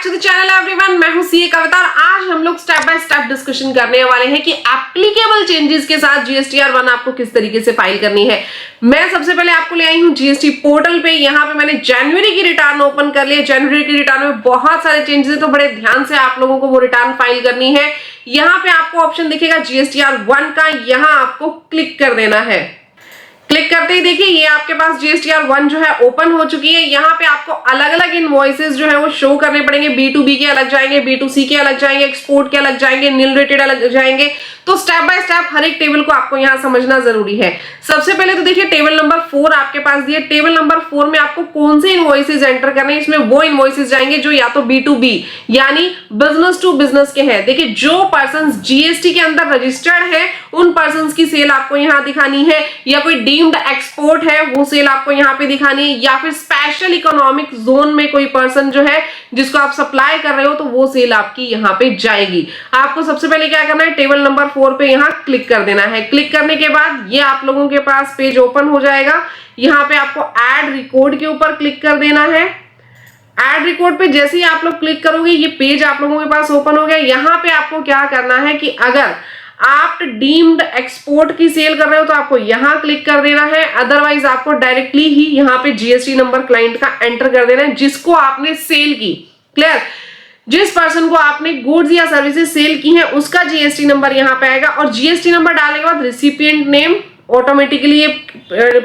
Back to the channel everyone, मैं हूं CA कविता और आज हम लोग स्टेप बाय स्टेप डिस्कशन करने वाले हैं कि एप्लीकेबल चेंजेस के साथ जीएसटीआर 1 आपको किस तरीके से फाइल करनी है। मैं सबसे पहले आपको ले आई हूं जीएसटी पोर्टल पे। यहाँ पे मैंने जनवरी की रिटर्न ओपन कर लिया। जनवरी की रिटर्न में बहुत सारे चेंजेस है, तो बड़े ध्यान से आप लोगों को वो रिटर्न फाइल करनी है। यहाँ पे आपको ऑप्शन दिखेगा जीएसटीआर 1 का, यहाँ आपको क्लिक कर देना है। क्लिक करते ही देखिए ये आपके पास जीएसटीआर 1 जो है ओपन हो चुकी है। यहाँ पे आपको अलग अलग इनवॉइसेस जो है वो शो करने पड़ेंगे। B2B के अलग जाएंगे, B2C के अलग जाएंगे, एक्सपोर्ट के अलग जाएंगे, नील रेटेड अलग जाएंगे। तो स्टेप बाय स्टेप हर एक टेबल को आपको यहाँ समझना जरूरी है। सबसे पहले तो देखिए टेबल नंबर 4 आपके पास दिए। टेबल नंबर 4 में आपको कौन से इनवॉइसेस एंटर करने हैं, इसमें वो इनवॉइसेस जाएंगे जो या तो B2B यानी बिजनेस टू बिजनेस के हैं। देखिए जो पर्सन जीएसटी के अंदर रजिस्टर्ड है उन पर्सन की सेल आपको यहाँ दिखानी है, या कोई डीम्ड एक्सपोर्ट है वो सेल आपको यहाँ पे दिखानी है, या फिर स्पेशल इकोनॉमिक जोन में कोई पर्सन जो है जिसको आप सप्लाई कर रहे हो तो वो सेल आपकी यहाँ पे जाएगी। आपको सबसे पहले क्या करना है, टेबल नंबर 4 पे यहाँ क्लिक कर देना है। क्लिक करने के बाद ये आप लोगों के पास पेज ओपन हो जाएगा। यहाँ पे आपको ऐड रिकॉर्ड के ऊपर क्लिक कर देना है। ऐड रिकॉर्ड पे जैसे ही आप लोग क्लिक करोगे ये पेज आप लोगों के पास ओपन हो गया। यहाँ पे आपको क्या करना है कि अगर आप डीम्ड एक्सपोर्ट की सेल कर रहे हो तो आपको यहां क्लिक कर देना है, अदरवाइज आपको डायरेक्टली ही यहां पे जीएसटी नंबर क्लाइंट का एंटर कर देना है जिसको आपने सेल की। क्लियर? जिस पर्सन को आपने गुड्स या सर्विसेज सेल की है उसका जीएसटी नंबर यहां पे आएगा, और जीएसटी नंबर डालने के बाद रिसिपिएंट नेम ऑटोमेटिकली ये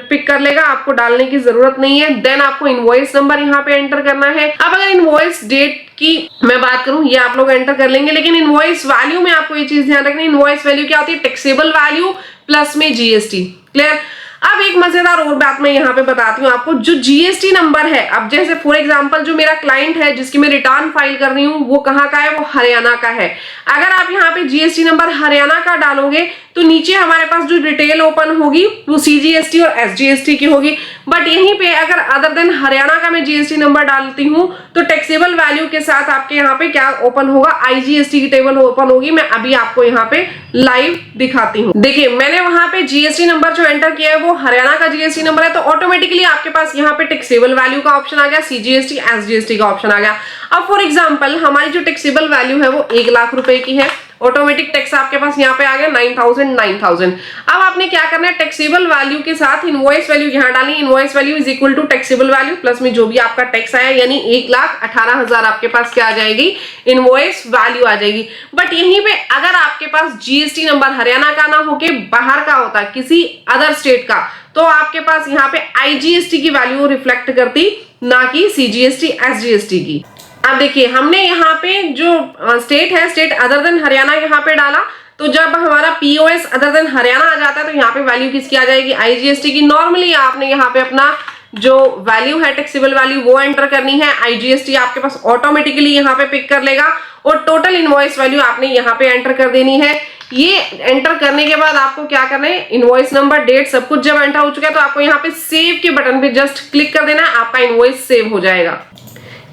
पिक कर लेगा, आपको डालने की जरूरत नहीं है। देन आपको इनवॉइस नंबर यहाँ पे एंटर करना है। अब अगर इनवॉइस डेट की मैं बात करूं ये आप लोग एंटर कर लेंगे, लेकिन इनवॉइस वैल्यू में आपको ये चीज ध्यान रखनी है। इनवॉइस वैल्यू क्या होती है? टैक्सेबल वैल्यू प्लस में जीएसटी। क्लियर? अब एक मजेदार और बात मैं यहाँ पे बताती हूँ आपको। जो जीएसटी नंबर है, अब जैसे फॉर एग्जांपल जो मेरा क्लाइंट है जिसकी मैं रिटर्न फाइल कर रही हूँ वो कहाँ का है? वो हरियाणा का है। अगर आप यहाँ पे जीएसटी नंबर हरियाणा का डालोगे तो नीचे हमारे पास जो डिटेल ओपन होगी वो सीजीएसटी और एसजीएसटी की होगी। बट यहीं पे अगर अदर देन हरियाणा का मैं जीएसटी नंबर डालती हूँ तो टैक्सेबल वैल्यू के साथ आपके यहाँ पे क्या ओपन होगा? आईजीएसटी की टेबल ओपन होगी। मैं अभी आपको यहाँ पे लाइव दिखाती हूँ। देखिए मैंने वहां पे जीएसटी नंबर जो एंटर किया है वो हरियाणा का जीएसटी नंबर है, तो ऑटोमेटिकली आपके पास यहाँ पे टैक्सेबल वैल्यू का ऑप्शन आ गया, सीजीएसटी एसजीएसटी का ऑप्शन आ गया। अब फॉर एग्जांपल हमारी जो टैक्सेबल वैल्यू है वो 1 लाख रुपए की है, ऑटोमेटिक टैक्स आपके पास यहाँ पे आ गया 9,000। अब आपने क्या करना है, टैक्सेबल वैल्यू के साथ इनवॉइस वैल्यू यहाँ डालनी। Invoice value is equal to taxable value plus में जो भी आपका टैक्स आया, यानी 1,18,000 आपके पास क्या आ जाएगी? इनवॉइस वैल्यू आ जाएगी। बट यहीं पे अगर आपके पास जीएसटी नंबर हरियाणा का ना होके बाहर का होता, किसी अदर स्टेट का, तो आपके पास यहाँ पे आईजीएसटी की वैल्यू रिफ्लेक्ट करती, ना कि सीजीएसटी एसजीएसटी की। अब देखिए हमने यहाँ पे जो स्टेट है, स्टेट अदर देन हरियाणा यहाँ पे डाला, तो जब हमारा पीओएस अदर देन हरियाणा आ जाता है तो यहाँ पे वैल्यू किसकी आ जाएगी? आईजीएसटी की। नॉर्मली आपने यहाँ पे अपना जो वैल्यू है टैक्सेबल वैल्यू वो एंटर करनी है, आईजीएसटी आपके पास ऑटोमेटिकली यहाँ पे पिक कर लेगा, और टोटल इनवॉइस वैल्यू आपने यहाँ पे एंटर कर देनी है। ये एंटर करने के बाद आपको क्या करना है, इनवॉइस नंबर, डेट सब कुछ जब एंटर हो चुका है तो आपको यहाँ पे सेव के बटन पे जस्ट क्लिक कर देना है, आपका इनवॉइस सेव हो जाएगा।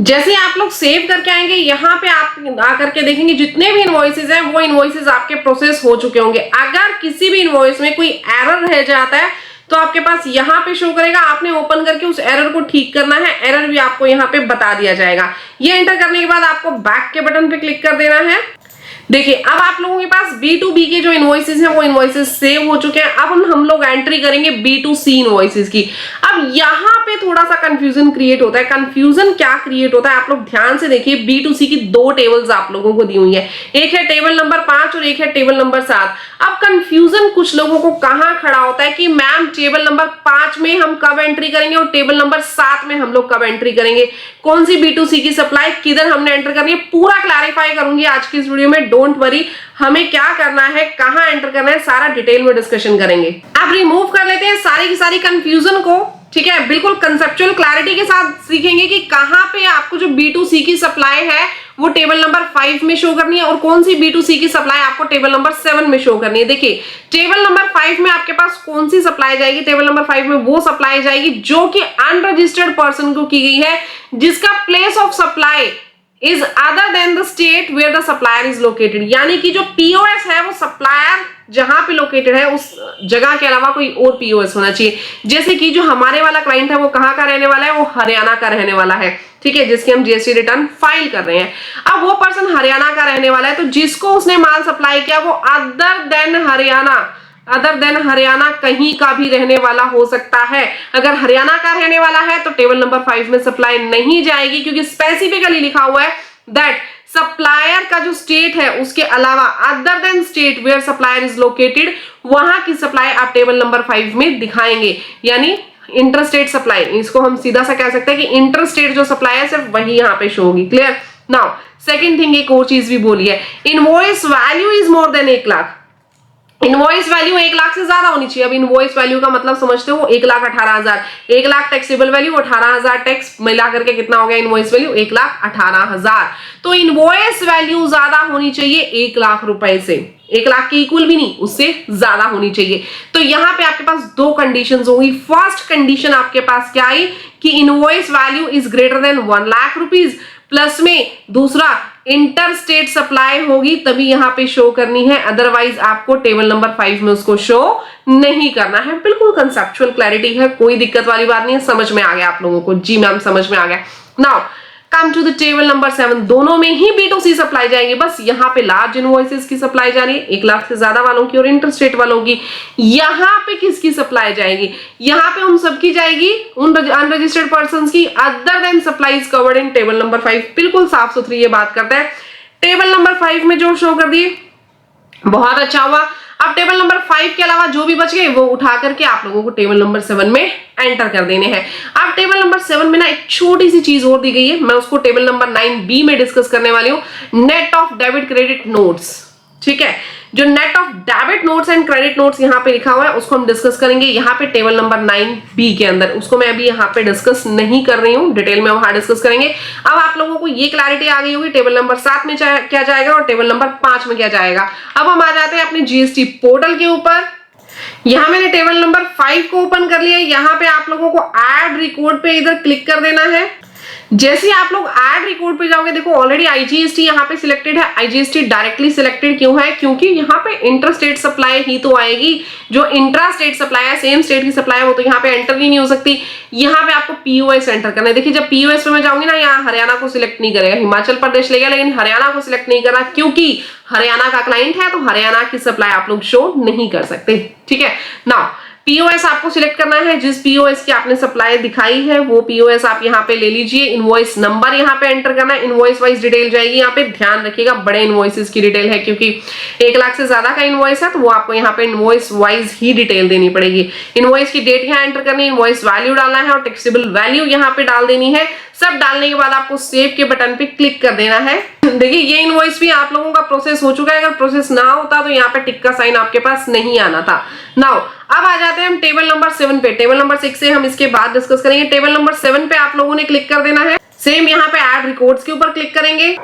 जैसे ही आप लोग सेव करके आएंगे यहाँ पे आप आकर के देखेंगे जितने भी इनवॉइसेस हैं वो इनवॉइसेस आपके प्रोसेस हो चुके होंगे। अगर किसी भी इनवॉइस में कोई एरर रह जाता है तो आपके पास यहाँ पे शो करेगा, आपने ओपन करके उस एरर को ठीक करना है। एरर भी आपको यहाँ पे बता दिया जाएगा। ये एंटर करने के बाद आपको बैक के बटन पे क्लिक कर देना है। देखिए अब आप लोगों के पास B2B के जो इनवॉइसेस हैं वो इनवॉइसेस सेव हो चुके हैं। अब हम लोग एंट्री करेंगे B2C इनवॉइसेस की। अब यहाँ पे थोड़ा सा कंफ्यूजन क्रिएट होता है। कंफ्यूजन क्या क्रिएट होता है आप लोग ध्यान से देखिए। B2C की 2 टेबल्स आप लोगों को दी हुई है, एक है टेबल नंबर 5 और एक है टेबल नंबर 7। अब कंफ्यूजन कुछ लोगों को कहाँ खड़ा होता है कि मैम टेबल नंबर 5 में हम कब एंट्री करेंगे और टेबल नंबर 7 में हम लोग कब एंट्री करेंगे, कौन सी B2C की सप्लाई किधर हमने एंटर करनी है, पूरा क्लैरिफाई करूंगी आज की इस वीडियो में। डोंट वरी, हमें क्या करना है, कहां एंटर करना है, सारा डिटेल में डिस्कशन करेंगे। अब रिमूव कर लेते हैं सारी की सारी कंफ्यूजन को, ठीक है। बिल्कुल कंसेप्चुअल क्लैरिटी के साथ सीखेंगे कि कहां पे आपको जो B2C की सप्लाई है वो टेबल नंबर 5 में शो करनी है और कौन सी B2C की सप्लाई आपको टेबल नंबर 7 में शो करनी है। देखिए टेबल नंबर 5 में आपके पास कौन सी सप्लाई जाएगी? टेबल नंबर 5 में वो सप्लाई जाएगी जो कि अनरजिस्टर्ड पर्सन को की गई है, जिसका place of supply is other than the state where the supplier is located. यानी कि जो पीओएस है वो सप्लायर जहां पे लोकेटेड है उस जगह के अलावा कोई और पीओएस होना चाहिए। जैसे कि जो हमारे वाला क्लाइंट है वो कहाँ का रहने वाला है? वो हरियाणा का रहने वाला है। ठीक है, जिसकी हम जीएसटी रिटर्न फाइल कर रहे हैं। अब वो पर्सन हरियाणा का रहने वाला है, तो जिसको उसने माल सप्लाई किया वो अदर देन हरियाणा कहीं का भी रहने वाला हो सकता है। अगर हरियाणा का रहने वाला है तो टेबल नंबर 5 में सप्लाई नहीं जाएगी, क्योंकि स्पेसिफिकली लिखा हुआ है दैट सप्लायर का जो स्टेट है उसके अलावा other than state where supplier is located, वहां की सप्लाई आप टेबल नंबर 5 में दिखाएंगे। यानी इंटर स्टेट सप्लाई, इसको हम सीधा सा कह सकते हैं कि इंटर स्टेट जो सप्लाई है सिर्फ वही यहाँ पे शो होगी। क्लियर? नाउ सेकंड थिंग, एक और चीज भी बोली है, invoice value is more than 1 lakh. Invoice value 1 lakh से ज्यादा होनी चाहिए। अब इनवॉइस वैल्यू का मतलब समझते हो, 1,18,000, 1 लाख टैक्सेबल वैल्यू, 18,000 टैक्स मिला करके कितना हो गया इनवॉइस वैल्यू? 1,18,000। तो इनवॉइस वैल्यू ज्यादा होनी चाहिए 1 लाख रुपए से, 1 लाख के इक्वल भी नहीं, उससे ज्यादा होनी चाहिए। तो यहाँ पे आपके पास 2 कंडीशंस होंगी। फर्स्ट कंडीशन आपके पास क्या आई कि invoice value is greater than 1 lakh rupees, plus में दूसरा इंटर स्टेट सप्लाई होगी तभी यहां पे शो करनी है, अदरवाइज आपको टेबल नंबर 5 में उसको शो नहीं करना है। बिल्कुल कंसेप्चुअल क्लैरिटी है, कोई दिक्कत वाली बात नहीं है। समझ में आ गया आप लोगों को? जी मैम समझ में आ गया। Now come to the table number 7, दोनों में ही B2C सप्लाई जाएगी, बस यहाँ पे लार्ज इनवॉइसेस की सप्लाई जा रही है, 1 लाख से ज्यादा वालों की और इंटरस्टेट वालों की। यहाँ पे किसकी सप्लाई जाएगी? यहाँ पे उन सबकी जाएगी, उन अनरजिस्टर्ड पर्संस की, other than supplies covered in table number 5। बिल्कुल साफ सुथरी ये बात करता है। टेबल नंबर 5 में जो शो कर दिए, बहुत अच्छा हुआ। अब टेबल नंबर 5 के अलावा जो भी बच गए वो उठा करके आप लोगों को टेबल नंबर 7 में एंटर कर देने हैं। अब टेबल नंबर 7 में ना एक छोटी सी चीज और दी गई है, मैं उसको टेबल नंबर 9B में डिस्कस करने वाली हूँ, net of debit credit notes. ठीक है, जो net of debit notes and credit notes यहाँ पे लिखा हुआ है उसको हम डिस्कस करेंगे यहाँ पे टेबल नंबर 9B के अंदर। उसको मैं अभी यहाँ पे डिस्कस नहीं कर रही हूँ, डिटेल में वहां डिस्कस करेंगे। अब आप लोगों को ये क्लैरिटी आ गई होगी टेबल नंबर 7 में क्या जाएगा और टेबल नंबर 5 में क्या जाएगा। अब हम आ जाते हैं अपने जीएसटी पोर्टल के ऊपर। यहाँ मैंने टेबल नंबर 5 को ओपन कर लिया। यहाँ पे आप लोगों को ऐड रिकॉर्ड पे इधर क्लिक कर देना है। जैसे आप लोग ऐड रिकॉर्ड पे जाओगे, देखो ऑलरेडी आईजीएसटी यहाँ पे सिलेक्टेड है। आईजीएसटी डायरेक्टली सिलेक्टेड क्यों है? क्योंकि यहाँ पे इंटर स्टेट सप्लाई ही तो आएगी, जो इंट्रा स्टेट सप्लाई है, सेम स्टेट की सप्लाई है, वो तो यहाँ पे एंटर ही नहीं हो सकती। यहाँ पे आपको पीओएस एंटर करना है। देखिए जब पीओएस पे मैं जाऊंगी ना, यहाँ हरियाणा को सिलेक्ट नहीं करेगा, हिमाचल प्रदेश लेगा, लेकिन हरियाणा को सिलेक्ट नहीं करना, क्योंकि हरियाणा का क्लाइंट है, तो हरियाणा की सप्लाई आप लोग शो नहीं कर सकते। ठीक है ना, पीओएस आपको सिलेक्ट करना है, जिस पीओएस की आपने सप्लाई दिखाई है वो पीओएस आप यहाँ पे ले लीजिए। इनवॉइस नंबर यहाँ पे एंटर करना है, इनवॉइस वाइज डिटेल जाएगी। यहाँ पे ध्यान रखिएगा बड़े इनवॉइसेस की डिटेल है, क्योंकि 1 लाख से ज्यादा का इनवॉइस है, तो वो आपको यहाँ पे इनवॉइस वाइज ही डिटेल देनी पड़ेगी। इनवॉइस की डेट यहाँ एंटर करनी है, इनवॉइस वैल्यू डालना है और टैक्सेबल वैल्यू यहाँ पे डाल देनी है। सब डालने के बाद आपको सेव के बटन पे क्लिक कर देना है। देखिए ये इनवॉइस भी आप लोगों का प्रोसेस हो चुका है। अगर प्रोसेस ना होता तो यहाँ पे टिक का साइन आपके पास नहीं आना था। नाउ अब आ जाते हैं हम टेबल नंबर 7 पे। टेबल नंबर 6 से हम इसके बाद डिस्कस करेंगे। टेबल नंबर 7 पे आप लोगों ने क्लिक कर देना है। सेम यहाँ पे ऐड रिकॉर्ड्स के ऊपर क्लिक करेंगे।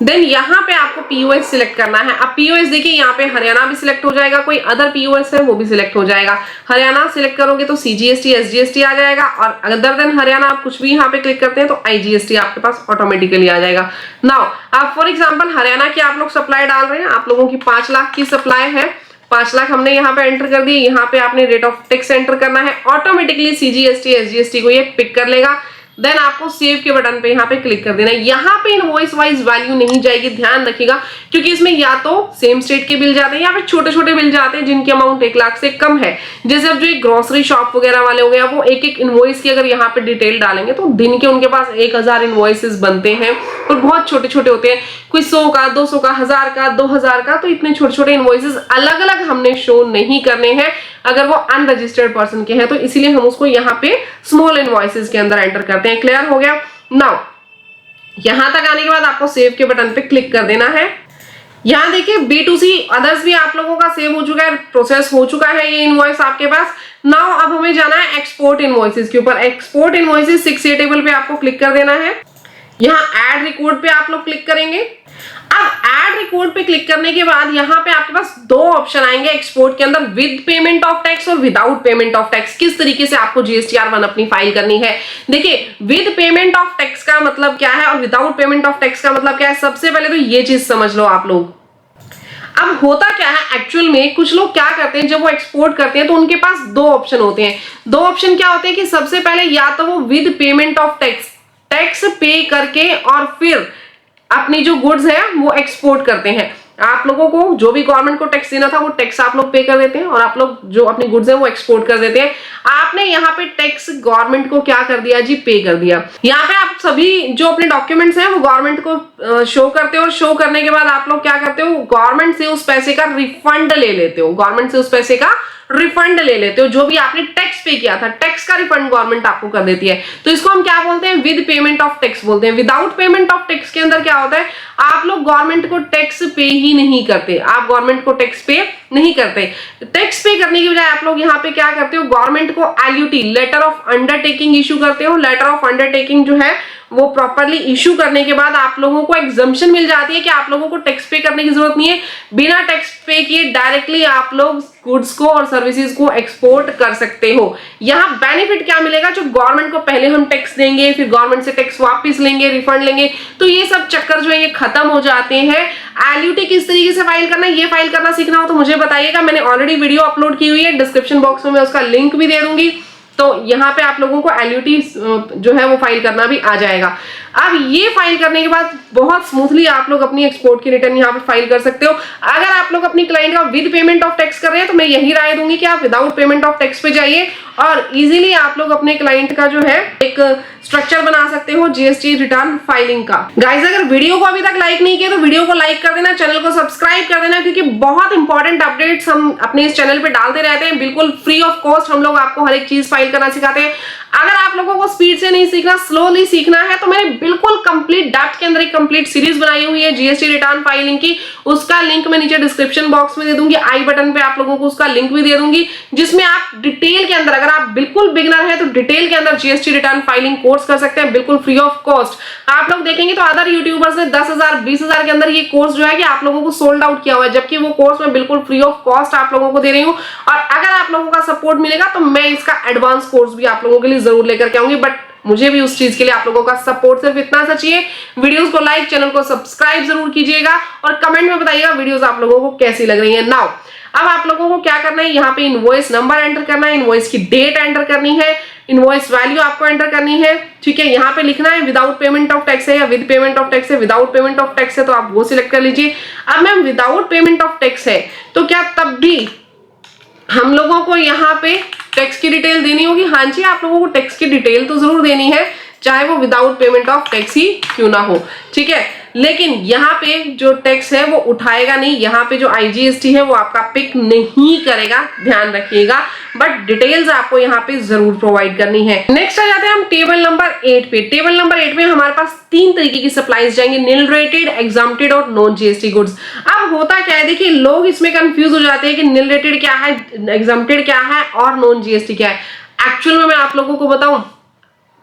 देन यहाँ पे आपको पीओएस सिलेक्ट करना है। अब पीओएस देखिए यहाँ पे हरियाणा भी सिलेक्ट हो जाएगा, कोई अदर पीओएस है वो भी सिलेक्ट हो जाएगा। हरियाणा सिलेक्ट करोगे तो सीजीएसटी एसजीएसटी आ जाएगा, और अदर देन हरियाणा आप कुछ भी यहाँ पे क्लिक करते हैं तो आईजीएसटी आपके पास ऑटोमेटिकली आ जाएगा। नाउ आप फॉर एग्जाम्पल हरियाणा की आप लोग सप्लाई डाल रहे हैं, आप लोगों की 5 लाख की सप्लाई है, 5 लाख हमने यहाँ पे एंटर कर दी। यहाँ पे आपने रेट ऑफ टैक्स एंटर करना है, ऑटोमेटिकली सीजीएसटी एसजीएसटी को ये पिक कर लेगा। देन आपको सेव के बटन पे यहाँ पे क्लिक कर देना है। यहाँ पे इनवॉइस वाइज वैल्यू नहीं जाएगी, ध्यान रखिएगा, क्योंकि इसमें या तो सेम स्टेट के बिल जाते हैं या फिर छोटे छोटे बिल जाते हैं जिनकी अमाउंट 1 लाख से कम है। जैसे अब जो एक ग्रोसरी शॉप वगैरह वाले हो गए, वो एक एक इनवॉइस की अगर यहाँ पे डिटेल डालेंगे तो दिन के उनके पास 1000 इनवॉइसेस बनते हैं और बहुत छोटे छोटे होते हैं, कोई 100 का, 200 का, 1000 का, 2000 का। तो इतने छोटे छोटे इनवॉइसेस अलग अलग हमने शो नहीं करने हैं अगर वो अनरजिस्टर्ड पर्सन के हैं, तो इसीलिए हम उसको यहाँ पे स्मॉल इनवॉइसेस के अंदर एंटर करते हैं। क्लियर हो गया? नाउ यहां तक आने के बाद आपको सेव के बटन पे क्लिक कर देना है। यहाँ देखिए B2C अदर्स भी आप लोगों का सेव हो चुका है, प्रोसेस हो चुका है ये इनवॉइस आपके पास। नाउ अब हमें जाना है एक्सपोर्ट इनवॉइसेस के ऊपर। एक्सपोर्ट इनवॉइसेस 6A टेबल पे आपको क्लिक कर देना है। यहाँ ऐड रिकॉर्ड पे आप लोग क्लिक करेंगे। अब ऐड रिकॉर्ड पे क्लिक करने के बाद यहाँ पे आपके पास 2 ऑप्शन आएंगे एक्सपोर्ट के अंदर, विद पेमेंट ऑफ टैक्स और विदाउट पेमेंट ऑफ टैक्स। किस तरीके से आपको GSTR1 अपनी फाइल करनी है। देखिए विद पेमेंट ऑफ टैक्स का मतलब क्या है और विदाउट पेमेंट ऑफ टैक्स का मतलब क्या है, सबसे पहले तो ये चीज समझ लो आप लोग। अब होता क्या है एक्चुअल में, कुछ लोग क्या करते हैं जब वो एक्सपोर्ट करते हैं तो उनके पास 2 ऑप्शन होते हैं। 2 ऑप्शन क्या होते हैं कि सबसे पहले या तो वो with payment of tax tax पे करके और फिर अपनी जो गुड्स है वो एक्सपोर्ट करते हैं। आप लोगों को जो भी गवर्नमेंट को टैक्स देना था वो टैक्स आप लोग पे कर देते हैं और आप लोग जो अपनी गुड्स है वो एक्सपोर्ट कर देते हैं। आपने यहाँ पे टैक्स गवर्नमेंट को क्या कर दिया जी, पे कर दिया। यहाँ पे आप सभी जो अपने डॉक्यूमेंट्स हैं वो गवर्नमेंट को शो करते हो और शो करने के बाद आप लोग क्या करते हो, गवर्नमेंट से उस पैसे का रिफंड ले लेते हो। गवर्नमेंट से उस पैसे का रिफंड ले लेते हो, जो भी आपने टैक्स पे किया था, टैक्स का रिफंड गवर्नमेंट आपको कर देती है। तो इसको हम क्या बोलते हैं, विद पेमेंट ऑफ टैक्स बोलते हैं। विदाउट पेमेंट ऑफ टैक्स के अंदर क्या होता है, आप लोग गवर्नमेंट को टैक्स पे ही नहीं करते, आप गवर्नमेंट को टैक्स पे नहीं करते। टैक्स पे करने की बजाय आप लोग यहाँ पे क्या करते हो, गवर्नमेंट को LUT letter of undertaking issue करते हो। लेटर ऑफ अंडरटेकिंग जो है वो प्रॉपरली इशू करने के बाद आप लोगों को एग्जम्पशन मिल जाती है कि आप लोगों को टैक्स पे करने की जरूरत नहीं है। बिना टैक्स पे किए डायरेक्टली आप लोग गुड्स को और सर्विसेज को एक्सपोर्ट कर सकते हो। यहाँ बेनिफिट क्या मिलेगा, जो गवर्नमेंट को पहले हम टैक्स देंगे, फिर गवर्नमेंट से टैक्स वापस लेंगे, रिफंड लेंगे, तो ये सब चक्कर जो है ये खत्म हो जाते हैं। एलयूटी किस तरीके से फाइल करना है, ये फाइल करना सीखना हो तो मुझे बताइएगा। मैंने ऑलरेडी वीडियो अपलोड की हुई है, डिस्क्रिप्शन बॉक्स में मैं उसका लिंक भी दे दूंगी। तो यहाँ पे आप लोगों को एलयूटी जो है वो फाइल करना भी आ जाएगा। अब ये फाइल करने के बाद बहुत स्मूथली आप लोग अपनी एक्सपोर्ट की रिटर्न यहाँ पे फाइल कर सकते हो। अगर आप लोग अपनी क्लाइंट का विद पेमेंट ऑफ टैक्स कर रहे हैं तो मैं यही राय दूंगी कि आप विदाउट पेमेंट ऑफ टैक्स पे जाइए और इजीली आप लोग अपने क्लाइंट का जो है एक स्ट्रक्चर बना सकते हो जीएसटी रिटर्न फाइलिंग का। गाइस, अगर वीडियो को अभी तक लाइक नहीं किया तो वीडियो को लाइक कर देना, चैनल को सब्सक्राइब कर देना, क्योंकि बहुत इंपॉर्टेंट अपडेट्स हम अपने इस चैनल पे डालते रहते हैं। बिल्कुल फ्री ऑफ कॉस्ट हम लोग आपको हर एक चीज फाइल करना सिखाते हैं। अगर आप लोगों को स्पीड से नहीं सीखना, स्लोली सीखना है, तो मैंने बिल्कुल कंप्लीट डेप्थ के अंदर एक कंप्लीट सीरीज बनाई हुई है जीएसटी रिटर्न फाइलिंग की। उसका लिंक मैं नीचे डिस्क्रिप्शन बॉक्स में दे दूंगी, आई बटन पे आप लोगों को उसका लिंक भी दे दूंगी, जिसमें आप डिटेल के अंदर, अगर आप बिल्कुल बिगिनर है तो डिटेल के अंदर जीएसटी रिटर्न फाइलिंग कोर्स कर सकते हैं, बिल्कुल फ्री ऑफ कॉस्ट। आप लोग देखेंगे तो अदर यूट्यूबर्स ने 10,000 20,000 के अंदर ये कोर्स जो है कि आप लोगों को सोल्ड आउट किया हुआ है, जबकि वो कोर्स मैं बिल्कुल फ्री ऑफ कॉस्ट आप लोगों को दे रही हूँ। और अगर आप लोगों का सपोर्ट मिलेगा तो मैं इसका एडवांस कोर्स भी आप लोगों के लिए जरूर लेकर के आऊंगी, बट मुझे भी उस चीज के लिए आप लोगों का सपोर्ट सिर्फ इतना सा चाहिए। वीडियोस को लाइक, चैनल को सब्सक्राइब जरूर कीजिएगा और कमेंट में बताइएगा वीडियोस आप लोगों को कैसी लग रही है। नाउ अब आप लोगों को क्या करना है, यहाँ पे इनवॉइस नंबर एंटर करना है, इनवॉइस की डेट एंटर करनी है, इनवॉइस वैल्यू आपको एंटर करनी है, ठीक है। यहाँ पे लिखना है विदाउट पेमेंट ऑफ टैक्स है या विद पेमेंट ऑफ टैक्स है। विदाउट पेमेंट ऑफ टैक्स है तो आप वो सिलेक्ट कर लीजिए। अब ma'am without payment of tax है तो क्या तब भी हम लोगों को यहाँ पे टैक्स की डिटेल देनी होगी? हाँ जी, आप लोगों को टैक्स की डिटेल तो जरूर देनी है, चाहे वो विदाउट पेमेंट ऑफ टैक्स ही क्यों ना हो, ठीक है। लेकिन यहाँ पे जो टैक्स है वो उठाएगा नहीं, यहाँ पे जो आईजीएसटी है वो आपका पिक नहीं करेगा, ध्यान रखिएगा, बट डिटेल्स आपको यहाँ पे जरूर प्रोवाइड करनी है। नेक्स्ट आ जाते हैं हम टेबल नंबर 8 पे। टेबल नंबर 8 में हमारे पास 3 तरीके की सप्लाईज जाएंगे, निल रेटेड, एग्जाम्प्टेड और नॉन जीएसटी गुड्स। अब होता क्या है, देखिए लोग इसमें कंफ्यूज हो जाते हैं कि निल रेटेड क्या है, एग्जाम्प्टेड क्या है और नॉन जीएसटी क्या है। एक्चुअल में मैं आप लोगों को बताऊं,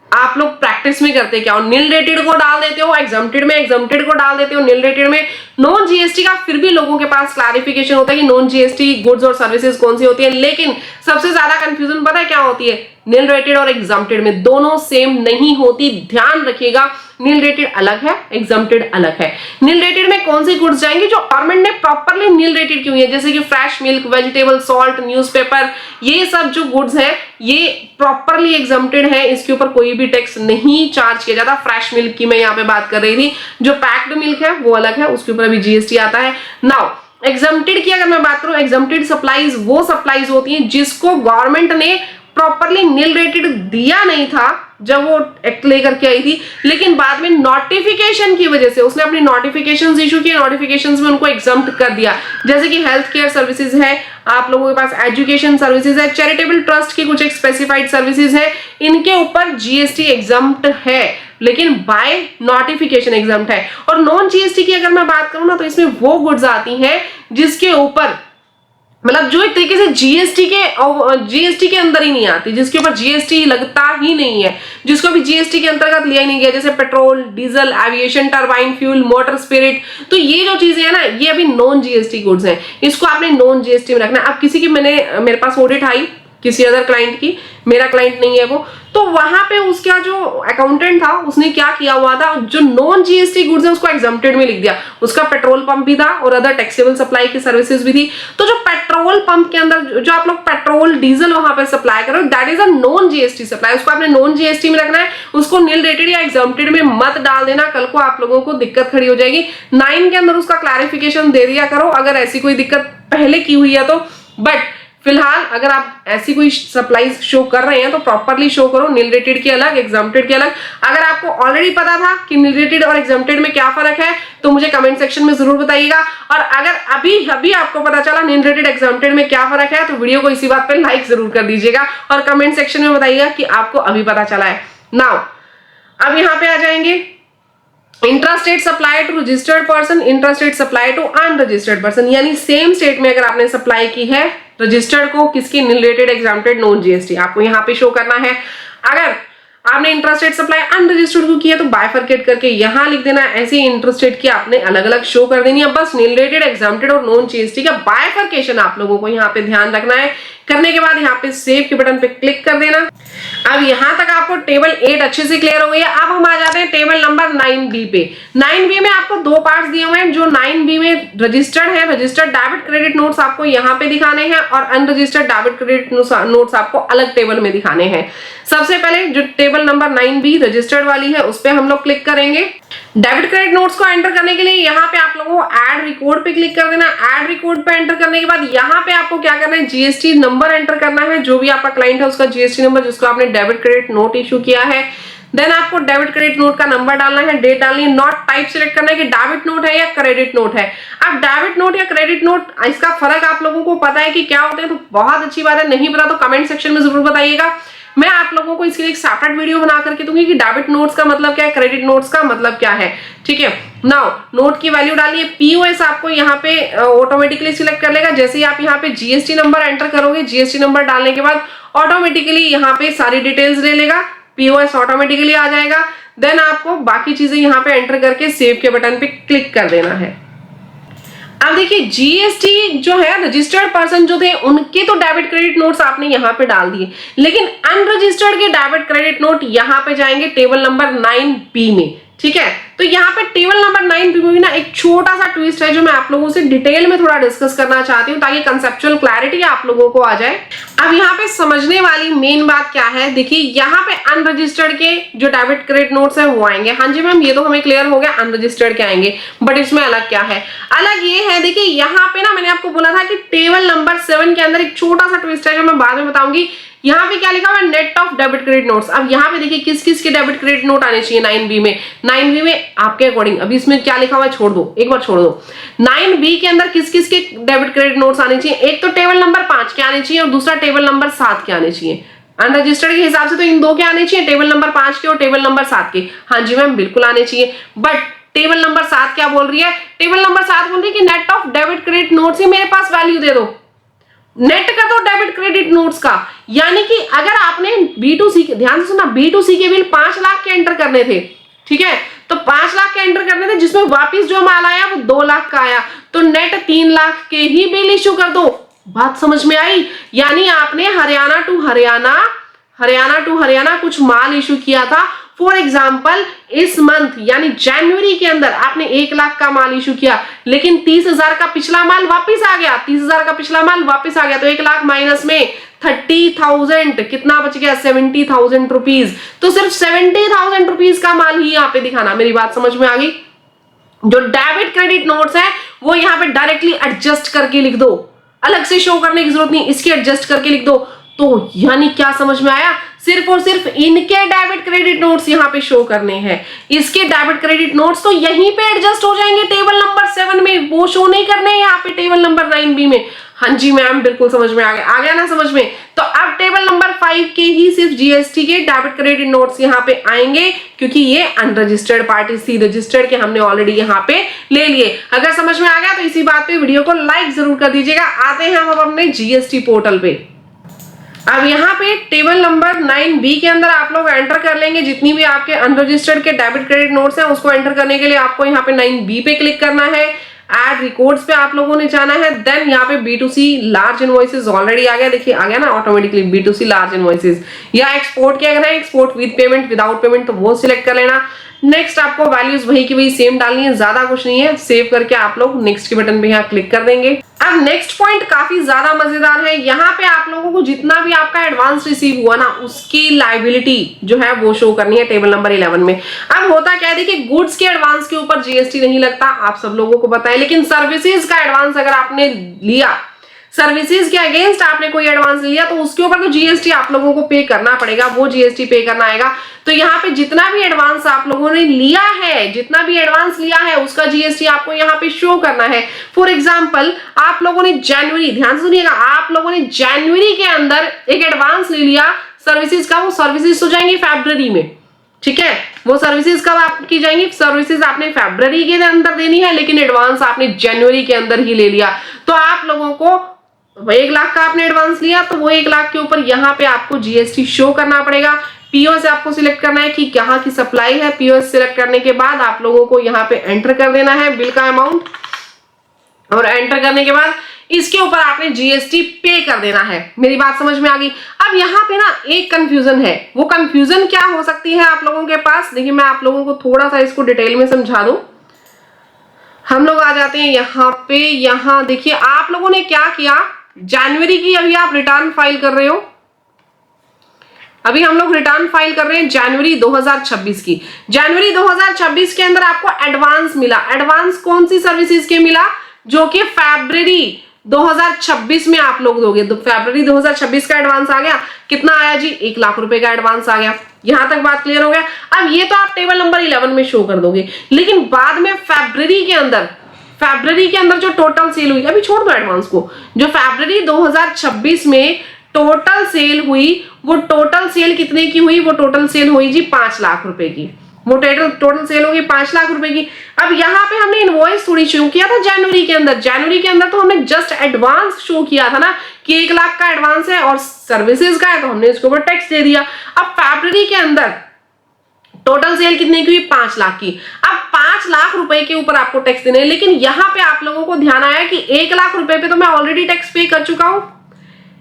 आप लोग प्रैक्टिस में करते क्या हो, निल रेटेड को डाल देते हो एग्जाम्प्टेड में, एग्जाम्प्टेड को डाल देते हो निल रेटेड में, नॉन जीएसटी का फिर भी लोगों के पास क्लैरिफिकेशन होता है कि नॉन जीएसटी गुड्स और सर्विसेज कौन सी होती है। लेकिन सबसे ज्यादा कंफ्यूजन पता है क्या होती है, निल रेटेड और एग्जाम्प्टेड में, दोनों सेम नहीं होती, ध्यान रखिएगा। निल रेटेड अलग है, एग्जाम्प्टेड अलग है। निल रेटेड में कौन सी गुड्स जाएंगे जो गवर्नमेंट ने प्रॉपरली निल रेटेड की हुई है, जैसे कि fresh milk, vegetable, salt, newspaper, ये सब जो गुड्स है ये प्रॉपरली एग्जाम्प्टेड है, इसके ऊपर कोई भी टैक्स नहीं चार्ज किया जाता। फ्रेश मिल्क की मैं यहाँ पे बात कर रही थी, जो पैक्ड मिल्क है वो अलग है, उसके ऊपर अभी जीएसटी आता है। नाउ एग्जाम्प्टेड की अगर मैं बात करूं, एग्जाम्प्टेड सप्लाईज वो सप्लाईज होती हैं जिसको गवर्नमेंट ने प्रॉपरली निल रेटेड दिया नहीं था जब वो एक्ट लेकर के आई थी, लेकिन बाद में नोटिफिकेशन की वजह से उसने अपनी नोटिफिकेशंस इशू किए, नोटिफिकेशंस में उनको एग्जम्प्ट कर दिया। जैसे कि हेल्थ केयर सर्विसेज है, आप लोगों के पास एजुकेशन सर्विसेज है, चैरिटेबल ट्रस्ट की कुछ एक स्पेसिफाइड सर्विसेज है, इनके ऊपर जीएसटी एग्जम्प्ट है, लेकिन बाय नोटिफिकेशन एग्जम्प्ट है। और नॉन जीएसटी की अगर मैं बात करूं ना, तो इसमें वो गुड्स आती हैं जिसके ऊपर मतलब जो एक तरीके से जीएसटी के अंदर ही नहीं आती, जिसके ऊपर जीएसटी लगता ही नहीं है, जिसको भी जीएसटी के अंतर्गत लिया ही नहीं गया, जैसे petrol, diesel, aviation, turbine fuel, motor spirit. तो ये जो चीजें है ना, ये अभी नॉन जीएसटी गुड्स हैं, इसको आपने नॉन जीएसटी में रखना है। अब किसी की मेरे पास ऑडिट आई किसी अदर क्लाइंट की, मेरा क्लाइंट नहीं है वो। तो वहां पे उसका जो अकाउंटेंट था उसने क्या किया हुआ था, जो नॉन जीएसटी गुड्स है उसको एग्जम्प्टेड में लिख दिया। उसका पेट्रोल पंप भी था और अदर टैक्सेबल सप्लाई की सर्विसेज भी थी। तो जो पेट्रोल पंप के अंदर जो आप लोग पेट्रोल डीजल वहां पे सप्लाई करो, that is a non GST supply. उसको आपने नॉन जीएसटी में रखना है, उसको नील रेटेड या एग्जम्प्टेड में मत डाल देना, कल को आप लोगों को दिक्कत खड़ी हो जाएगी। 9 के अंदर उसका क्लैरिफिकेशन दे दिया करो अगर ऐसी कोई दिक्कत पहले की हुई है तो। बट फिलहाल अगर आप ऐसी कोई सप्लाईज शो कर रहे हैं तो प्रॉपरली शो करो, नील रेटेड की अलग, एग्जम्प्टेड की अलग। अगर आपको ऑलरेडी पता था कि नील रेटेड और एग्जम्प्टेड में क्या फर्क है तो मुझे कमेंट सेक्शन में जरूर बताइएगा। और अगर अभी आपको पता चला नील रेटेड एग्जम्प्टेड में क्या फर्क है तो वीडियो को इसी बात पे लाइक जरूर कर दीजिएगा और कमेंट सेक्शन में बताइएगा कि आपको अभी पता चला है। नाउ अब यहाँ पे आ जाएंगे intrastate supply to registered person, intrastate supply to unregistered person, यानी सेम स्टेट में अगर आपने सप्लाई की है रजिस्टर्ड को, किसकी, nil rated, exempted, non GST, आपको यहाँ पे शो करना है। अगर आपने इंट्रास्टेट सप्लाई अनरजिस्टर्ड को किया तो बाइफरकेट करके यहाँ लिख देना, ऐसे ही इंट्रास्टेट की आपने अलग अलग शो कर देनी है। बस नील रेटेड, एग्जम्प्टेड और नॉन जीएसटी का बाइफरकेशन आप लोगों को यहाँ पे ध्यान रखना है। करने के बाद यहाँ पे सेव के बटन पे क्लिक कर देना। अब यहाँ तक आपको टेबल 8 अच्छे से क्लियर हो गई है। अब हम आ जाते हैं टेबल नंबर 9B पे। 9B में आपको 2 पार्ट्स दिए हुए हैं। जो 9B में रजिस्टर्ड है, रजिस्टर्ड डेबिट क्रेडिट नोट्स आपको यहाँ पे दिखाने हैं और अनरजिस्टर्ड डेबिट क्रेडिट नोट्स आपको अलग टेबल में दिखाने हैं। सबसे पहले जो टेबल नंबर 9B रजिस्टर्ड वाली है उस पर हम लोग क्लिक करेंगे। डेबिट क्रेडिट नोट्स को एंटर करने के लिए यहाँ पे आप लोगों को ऐड रिकॉर्ड पे क्लिक कर देना। ऐड रिकॉर्ड पे एंटर करने के बाद यहाँ पे आपको क्या करना है, जीएसटी नंबर एंटर करना है। जो भी आपका क्लाइंट है उसका जीएसटी नंबर जिसको आपने डेबिट क्रेडिट नोट इशू किया है। देन आपको डेबिट क्रेडिट नोट का नंबर डालना है, डेट डालनी है, नोट टाइप सिलेक्ट करना है कि डेबिट नोट है या क्रेडिट नोट है। अब डेबिट नोट या क्रेडिट नोट इसका फर्क आप लोगों को पता है कि क्या होते हैं तो बहुत अच्छी बात है, नहीं पता तो कमेंट सेक्शन में जरूर बताइएगा। मैं आप लोगों को इसके लिए एक सेपरेट वीडियो बना करके दूंगी कि डेबिट नोट्स का मतलब क्या है, क्रेडिट नोट्स का मतलब क्या है। ठीक है, नाउ नोट की वैल्यू डालिए। पीओएस आपको यहाँ पे ऑटोमेटिकली सिलेक्ट कर लेगा। जैसे ही आप यहाँ पे जीएसटी नंबर एंटर करोगे, जीएसटी नंबर डालने के बाद ऑटोमेटिकली यहाँ पे सारी डिटेल्स ले लेगा, पीओएस ऑटोमेटिकली आ जाएगा। देन आपको बाकी चीजें यहाँ पे एंटर करके सेव के बटन पे क्लिक कर देना है। अब देखिए जीएसटी जो है रजिस्टर्ड पर्सन जो थे उनके तो डेबिट क्रेडिट नोट्स आपने यहाँ पे डाल दिए, लेकिन अनरजिस्टर्ड के डेबिट क्रेडिट नोट यहाँ पे जाएंगे टेबल नंबर 9B में। ठीक है, तो यहाँ पे टेबल नंबर 9B में ना एक छोटा सा ट्विस्ट है जो मैं आप लोगों से डिटेल में थोड़ा डिस्कस करना चाहती हूँ ताकि कंसेप्चुअल क्लैरिटी आप लोगों को आ जाए। अब यहाँ पे समझने वाली मेन बात क्या है, देखिए यहाँ पे अनरजिस्टर्ड के जो डेबिट क्रेडिट नोट्स है वो आएंगे। हाँ जी मैम, ये तो हमें क्लियर हो गया, अनरजिस्टर्ड के आएंगे, बट इसमें अलग क्या है, अलग ये है देखिए यहाँ पे ना मैंने आपको बोला था कि टेबल नंबर 7 के अंदर एक छोटा सा ट्विस्ट है जो मैं बाद में बताऊंगी। यहाँ पे क्या लिखा हुआ है, net of debit credit notes. अब यहाँ पे देखिए किस किस के डेबिट क्रेडिट नोट आने चाहिए 9B में। 9B में आपके अकॉर्डिंग, अभी इसमें क्या लिखा हुआ है छोड़ दो, एक बार छोड़ दो। 9B के अंदर किस किस के डेबिट क्रेडिट नोट्स आने चाहिए, एक तो टेबल नंबर 5 के आने चाहिए और दूसरा टेबल नंबर 7 के आने चाहिए। अनरजिस्टर्ड के हिसाब से तो इन दो के आने चाहिए, टेबल नंबर 5 के और टेबल नंबर 7 के। हाँ जी मैम, बिल्कुल आने चाहिए। बट टेबल नंबर 7 क्या बोल रही है, टेबल नंबर 7 बोल रही है कि net of debit credit notes ही मेरे पास वैल्यू दे दो, नेट कर दो डेबिट क्रेडिट नोट्स का। यानी कि अगर आपने B2C के, ध्यान से सुना, B2C के बिल 5 लाख के एंटर करने थे, ठीक है, तो 5 लाख के एंटर करने थे जिसमें वापिस जो माल आया वो 2 लाख का आया, तो नेट 3 लाख के ही बिल इश्यू कर दो। बात समझ में आई? यानी आपने हरियाणा टू हरियाणा कुछ माल इश्यू किया था। फॉर एग्जाम्पल इस मंथ यानी जनवरी के अंदर आपने 1 लाख का माल इशू किया, लेकिन 30,000 का पिछला माल वापस आ गया, 30,000 का पिछला माल वापस आ गया, तो 1 लाख माइनस में 30,000 कितना बच गया, 70,000 रुपीज। तो सिर्फ 70,000 रुपीज का माल ही यहाँ पे दिखाना। मेरी बात समझ में आ गई? जो डेबिट क्रेडिट नोट्स है वो यहाँ पे डायरेक्टली एडजस्ट करके लिख दो, अलग से शो करने की जरूरत नहीं, इसके एडजस्ट करके लिख दो। तो यानी क्या समझ में आया, सिर्फ और सिर्फ इनके डेबिट क्रेडिट नोट्स यहाँ पे शो करने हैं, इसके डेबिट क्रेडिट नोट्स तो यहीं पे एडजस्ट हो जाएंगे टेबल नंबर 7 में, वो शो नहीं करने हैं यहाँ पे टेबल नंबर 9B में। हाँ जी मैम, बिल्कुल समझ में आ गया ना समझ में? तो अब टेबल नंबर 5 के ही सिर्फ जीएसटी के डेबिट क्रेडिट नोट्स यहाँ पे आएंगे, क्योंकि ये अनरजिस्टर्ड पार्टी थी, रजिस्टर्ड के हमने ऑलरेडी यहाँ पे ले लिए। अगर समझ में आ गया तो इसी बात पे वीडियो को लाइक जरूर कर दीजिएगा। आते हैं हम अपने जीएसटी पोर्टल पे। अब यहाँ पे टेबल नंबर 9B के अंदर आप लोग एंटर कर लेंगे जितनी भी आपके अनरजिस्टर्ड के डेबिट क्रेडिट नोट्स हैं, उसको एंटर करने के लिए आपको यहाँ पे 9B पे क्लिक करना है। ऐड रिकॉर्ड्स पे आप लोगों ने जाना है। देन यहाँ पे B2C लार्ज इनवॉइसेस ऑलरेडी आ गया, देखिए आ गया ना ऑटोमेटिकली B2C लार्ज इनवॉइसेस, या एक्सपोर्ट क्या करना है, export with payment without payment, तो वो सिलेक्ट कर लेना। नेक्स्ट आपको वैल्यूज वही की वही सेम डालनी है, ज्यादा कुछ नहीं है। सेव करके आप लोग नेक्स्ट के बटन पे यहाँ क्लिक कर देंगे। अब नेक्स्ट पॉइंट काफी ज्यादा मजेदार है, यहाँ पे आप लोगों को जितना भी आपका एडवांस रिसीव हुआ ना उसकी लायबिलिटी जो है वो शो करनी है टेबल नंबर 11 में। अब होता क्या है, देखिए गुड्स के एडवांस के ऊपर जीएसटी नहीं लगता, आप सब लोगों को पता है, लेकिन सर्विसेज का एडवांस अगर आपने लिया, सर्विसेज के अगेंस्ट आपने कोई एडवांस लिया तो उसके ऊपर तो जीएसटी आप लोगों को पे करना पड़ेगा, वो जीएसटी पे करना आएगा। तो यहाँ पे जितना भी एडवांस आप लोगों ने लिया है, जितना भी एडवांस लिया है उसका जीएसटी आपको यहाँ पे शो करना है। फॉर एग्जांपल आप लोगों ने जनवरी, ध्यान से सुनिएगा, आप लोगों ने जनवरी के अंदर एक एडवांस ले लिया सर्विसेज का, वो सर्विसेज तो जाएंगी फरवरी में, ठीक है, वो सर्विसेज कब आपकी जाएंगी, सर्विसेज आपने फरवरी के अंदर देनी है, लेकिन एडवांस आपने जनवरी के अंदर ही ले लिया। तो आप लोगों को 1 लाख का आपने एडवांस लिया तो वो 1 लाख के ऊपर यहाँ पे आपको जीएसटी शो करना पड़ेगा। पीओएस आपको सिलेक्ट करना है कि कहाँ की सप्लाई है। पीओएस सिलेक्ट करने के बाद आप लोगों को यहाँ पे एंटर कर देना है बिल का अमाउंट, और एंटर करने के बाद इसके ऊपर आपने जीएसटी पे कर देना है। मेरी बात समझ में आ गई। अब यहाँ पे ना एक कंफ्यूजन है, वो कंफ्यूजन क्या हो सकती है आप लोगों के पास, देखिए मैं आप लोगों को थोड़ा सा इसको डिटेल में समझा दूं। हम लोग आ जाते हैं यहाँ पे, यहाँ देखिए आप लोगों ने क्या किया, जनवरी की अभी आप रिटर्न फाइल कर रहे हो, अभी हम लोग रिटर्न फाइल कर रहे हैं जनवरी 2026 की। जनवरी 2026 के अंदर आपको एडवांस मिला, एडवांस कौन सी सर्विसेज के मिला, जो कि फरवरी 2026 में आप लोग दोगे। तो फरवरी 2026 का एडवांस आ गया, कितना आया जी, 1 लाख रुपए का एडवांस आ गया। यहां तक बात क्लियर हो गया। अब ये तो आप टेबल नंबर 11 में शो कर दोगे, लेकिन बाद में फरवरी के अंदर जो टोटल सेल हुई, अभी छोड़ दो एडवांस को, जो फरवरी 2026 में टोटल सेल हुई, वो टोटल सेल कितने की हुई, वो टोटल सेल हुई जी 5 लाख रुपए की, वो टोटल सेल होगी 5 लाख रुपए की। अब यहाँ पे हमने इनवॉइस थोड़ी शो किया था जनवरी के अंदर तो हमने जस्ट एडवांस शो किया था ना कि 1 लाख का एडवांस है और सर्विसेज का है, तो हमने इसके ऊपर टैक्स दे दिया। अब फरवरी के अंदर टोटल सेल कितने की हुई, 5 लाख की। अब 5 लाख रुपए के ऊपर आपको टैक्स देना है, लेकिन यहाँ पे आप लोगों को ध्यान आया कि 1 लाख रुपए पे तो मैं ऑलरेडी टैक्स पे कर चुका हूं,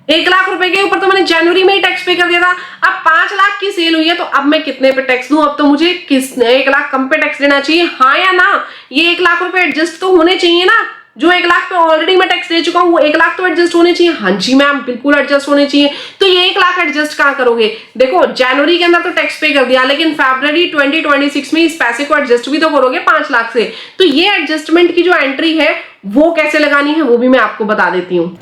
1 लाख रुपए के ऊपर तो मैंने जनवरी में ही टैक्स पे कर दिया था। अब 5 लाख की सेल हुई है तो अब मैं कितने पे टैक्स दूं, अब तो मुझे 1 लाख कम पे टैक्स देना चाहिए, हाँ या ना। ये 1 लाख रुपए एडजस्ट तो होने चाहिए ना, जो 1 लाख पे ऑलरेडी मैं टैक्स दे चुका हूं वो 1 लाख तो एडजस्ट होने चाहिए। हाँ जी मैम, बिल्कुल एडजस्ट होने चाहिए। तो ये 1 लाख एडजस्ट कहां करोगे, देखो जनवरी के अंदर तो टैक्स पे कर दिया, लेकिन फरवरी 2026 में इस पैसे को एडजस्ट भी तो करोगे 5 लाख से। तो ये एडजस्टमेंट की जो एंट्री है वो कैसे लगानी है वो भी मैं आपको बता देती हूँ।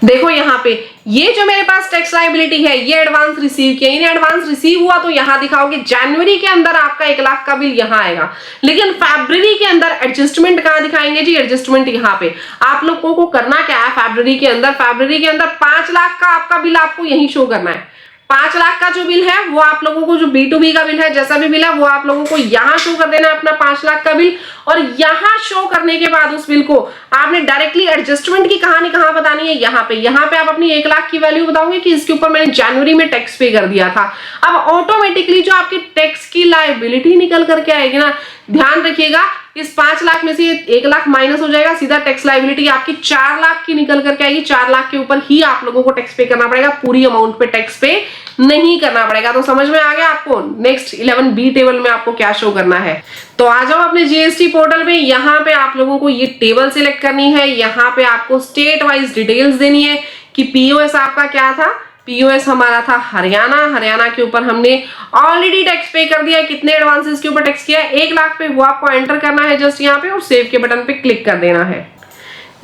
देखो यहाँ पे ये जो मेरे पास टैक्स लायबिलिटी है, ये एडवांस रिसीव किया, इन एडवांस रिसीव हुआ तो यहाँ दिखाओगे जनवरी के अंदर आपका 1 लाख का बिल यहाँ आएगा, लेकिन फरवरी के अंदर एडजस्टमेंट कहाँ दिखाएंगे जी, एडजस्टमेंट यहाँ पे। आप लोगों को करना क्या है, फरवरी के अंदर 5 लाख का आपका बिल आपको यही शो करना है। 5 लाख का जो बिल है वो आप लोगों को, जो B2B का बिल है, जैसा भी बिल है वो आप लोगों को यहाँ शो कर देना है अपना 5 लाख का बिल। और यहाँ शो करने के बाद उस बिल को आपने डायरेक्टली एडजस्टमेंट की कहानी कहाँ बतानी है, यहाँ पे आप अपनी 1 लाख की वैल्यू बताओगे कि इसके ऊपर मैंने जनवरी में टैक्स पे कर दिया था। अब ऑटोमेटिकली जो आपकी टैक्स की लायबिलिटी निकल करके आएगी ना, ध्यान रखिएगा, इस 5 लाख में से 1 लाख माइनस हो जाएगा, सीधा टैक्स लायबिलिटी आपकी 4 लाख की निकल करके आएगी। 4 लाख के ऊपर ही आप लोगों को टैक्स पे करना पड़ेगा, पूरी अमाउंट पे टैक्स पे नहीं करना पड़ेगा। तो समझ में आ गया आपको नेक्स्ट 11B टेबल में आपको क्या शो करना है। तो आ जाओ अपने जीएसटी पोर्टल पे, यहाँ पे आप लोगों को ये टेबल सिलेक्ट करनी है। यहाँ पे आपको स्टेट वाइज डिटेल्स देनी है कि पीओएस आपका क्या था। पीओएस हमारा था हरियाणा के ऊपर हमने ऑलरेडी टैक्स पे कर दिया है। कितने एडवांसेस के ऊपर टैक्स किया है, 1 लाख पे, वो आपको एंटर करना है जस्ट यहाँ पे और सेव के बटन पे क्लिक कर देना है।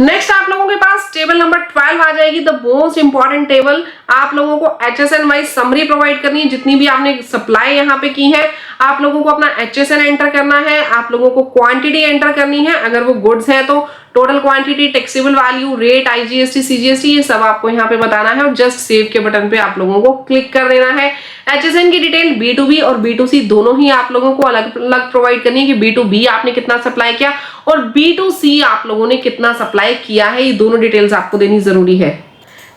नेक्स्ट आप लोगों के पास टेबल नंबर 12 आ जाएगी, द मोस्ट इंपॉर्टेंट टेबल। आप लोगों को HSN वाइज समरी प्रोवाइड करनी है, जितनी भी आपने सप्लाई यहाँ पे की है आप लोगों को अपना HSN एंटर करना है, आप लोगों को क्वांटिटी एंटर करनी है, अगर वो गुड्स है तो total quantity, taxable value, rate, IGST, CGST, ये सब आपको यहाँ पे बताना है और जस्ट सेव के बटन पे आप लोगों को क्लिक कर देना है। HSN की डिटेल B2B और B2C दोनों ही आप लोगों को अलग अलग प्रोवाइड करनी है कि B2B आपने कितना सप्लाई किया और B2C आप लोगों ने कितना सप्लाई किया है, ये दोनों डिटेल्स आपको देनी जरूरी है।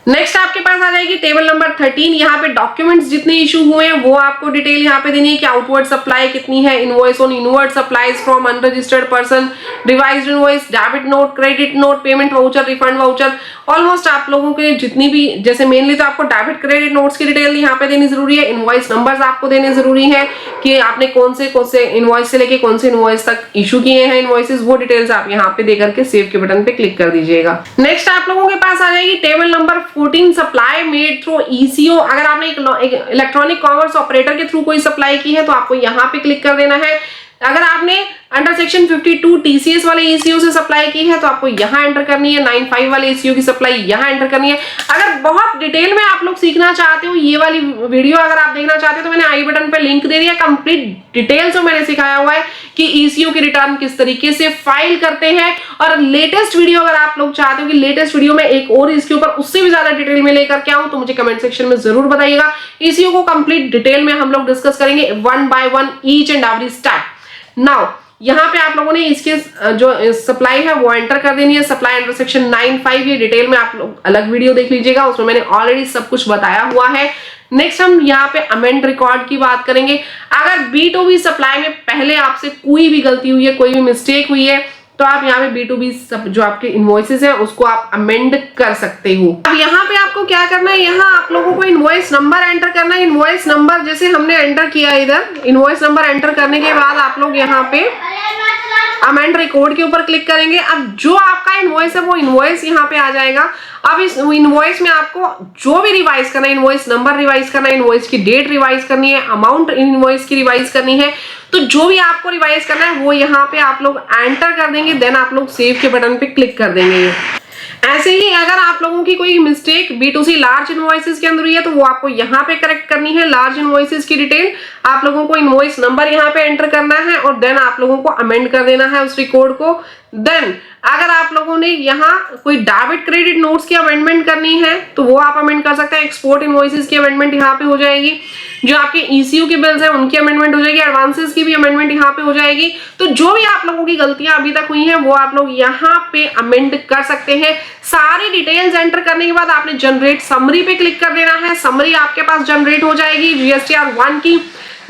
नेक्स्ट आपके पास आ जाएगी टेबल नंबर 13। यहाँ पे डॉक्यूमेंट्स जितने इशू हुए हैं वो आपको डिटेल यहाँ पे देनी है कि आउटवर्ड सप्लाई कितनी है, invoice on inward supplies from unregistered person, revised invoice, debit note, credit note, payment voucher, refund voucher. Almost आप लोगों के जितनी भी, जैसे मेनली तो आपको डेबिट क्रेडिट नोट्स की डिटेल यहाँ पे देनी जरूरी है, इनवॉइस नंबर्स आपको देने जरूरी है कि आपने कौन से इनवॉइस से लेके कौन से इनवॉइस तक इशू किए हैं इनवॉइसेस, वो डिटेल्स आप यहाँ पे देकर के सेव के बटन पे क्लिक कर दीजिएगा। नेक्स्ट आप लोगों के पास आ जाएगी table number 14, supply made through eco. अगर आपने एक इलेक्ट्रॉनिक कॉमर्स ऑपरेटर के थ्रू कोई सप्लाई की है तो आपको यहाँ पे क्लिक कर देना है। अगर आपने अंडर सेक्शन 52 टीसीएस वाले ईसीओ से सप्लाई की है तो आपको यहाँ एंटर करनी है, 95 वाले ईसीओ की सप्लाई यहाँ एंटर करनी है। अगर बहुत डिटेल में आप लोग सीखना चाहते हो, ये वाली वीडियो अगर आप देखना चाहते हो तो मैंने आई बटन पे लिंक दे दिया, कंप्लीट डिटेल्स में मैंने सिखाया हुआ है कि ईसीओ की रिटर्न किस तरीके से फाइल करते हैं। और लेटेस्ट वीडियो अगर आप लोग चाहते हो कि लेटेस्ट वीडियो में एक और इसके ऊपर उससे भी ज्यादा डिटेल में लेकर के आऊं तो मुझे कमेंट सेक्शन में जरूर बताइएगा। ईसीओ को कंप्लीट डिटेल में हम लोग डिस्कस करेंगे one by one, each and every step. Now यहाँ पे आप लोगों ने इसके जो सप्लाई है वो एंटर कर देनी है, सप्लाई अंडर सेक्शन 95। ये डिटेल में आप लोग अलग वीडियो देख लीजिएगा, उसमें मैंने ऑलरेडी सब कुछ बताया हुआ है। नेक्स्ट हम यहाँ पे अमेंड रिकॉर्ड की बात करेंगे। अगर B2B सप्लाई में पहले आपसे कोई भी गलती हुई है, कोई भी मिस्टेक हुई है तो आप यहाँ पे B2B जो आपके इनवॉइसेस हैं उसको आप अमेंड कर सकते हो। अब यहाँ पे आपको क्या करना है, यहाँ आप लोगों को इनवॉइस नंबर एंटर करना है। इनवॉइस नंबर जैसे हमने एंटर किया इधर, इनवॉइस नंबर एंटर करने के बाद आप लोग यहाँ पे अमेंड रिकॉर्ड के ऊपर क्लिक करेंगे। अब जो आपका इनवॉइस है वो इनवॉइस यहाँ पे आ जाएगा। अब इस इनवॉइस में आपको जो भी रिवाइज करना है, इनवॉइस नंबर रिवाइज करना है, इनवॉइस की डेट रिवाइज करनी है, अमाउंट इनवॉइस की रिवाइज करनी है, तो जो भी आपको रिवाइज करना है वो यहाँ पे आप लोग एंटर कर देंगे। देन आप लोग सेव के बटन पे क्लिक कर देंगे। ऐसे ही अगर आप लोगों की कोई मिस्टेक B2C लार्ज इनवॉइसेस के अंदर हुई है तो वो आपको यहाँ पे करेक्ट करनी है। लार्ज इनवॉइसेस की डिटेल आप लोगों को इनवॉइस नंबर यहाँ पे एंटर करना है और देन आप लोगों को अमेंड कर देना है उस रिकॉर्ड को। देन अगर आप लोगों ने यहाँ कोई डेबिट क्रेडिट नोट्स की अमेंडमेंट करनी है तो वो आप अमेंड कर सकते हैं। एक्सपोर्ट इनवॉइसेस की अमेंडमेंट यहाँ पे हो जाएगी, जो आपके ईसीयू के बिल्स हैं उनकी अमेंडमेंट हो जाएगी, एडवांसेस की भी अमेंडमेंट यहाँ पे हो जाएगी। तो जो भी आप लोगों की गलतियां अभी तक हुई हैं वो आप लोग यहाँ पे अमेंड कर सकते हैं। सारी डिटेल्स एंटर करने के बाद आपने जनरेट समरी पे क्लिक कर देना है। समरी आपके पास जनरेट हो जाएगी GSTR 1 की।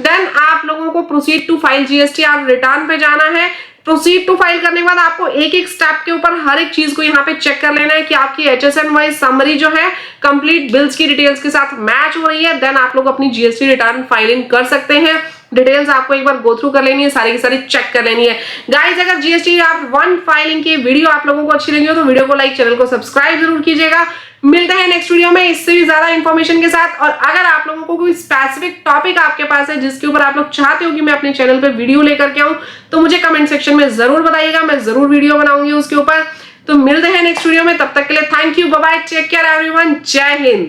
देन आप लोगों को proceed to file GSTR return पे जाना है। प्रोसीड टू फाइल करने के बाद आपको एक एक स्टेप के ऊपर हर एक चीज को यहाँ पे चेक कर लेना है कि आपकी HSN वाइज समरी जो है कंप्लीट बिल्स की डिटेल्स के साथ मैच हो रही है। देन आप लोग अपनी GST रिटर्न फाइलिंग कर सकते हैं। डिटेल्स आपको एक बार गो थ्रू कर लेनी है, सारी की सारी चेक कर लेनी है। गाइस अगर GSTR 1 फाइलिंग की वीडियो आप लोगों को अच्छी लगी हो तो वीडियो को लाइक, चैनल को सब्सक्राइब जरूर कीजिएगा। मिलते हैं नेक्स्ट वीडियो में इससे भी ज्यादा इंफॉर्मेशन के साथ। और अगर आप लोगों को कोई स्पेसिफिक टॉपिक आपके पास है जिसके ऊपर आप लोग चाहते हो कि मैं अपने चैनल पे वीडियो लेकर के आऊं तो मुझे कमेंट सेक्शन में जरूर बताइएगा, मैं जरूर वीडियो बनाऊंगी उसके ऊपर। तो मिलते हैं नेक्स्ट वीडियो में, तब तक के लिए thank you, bye bye, take care everyone, जय हिंद।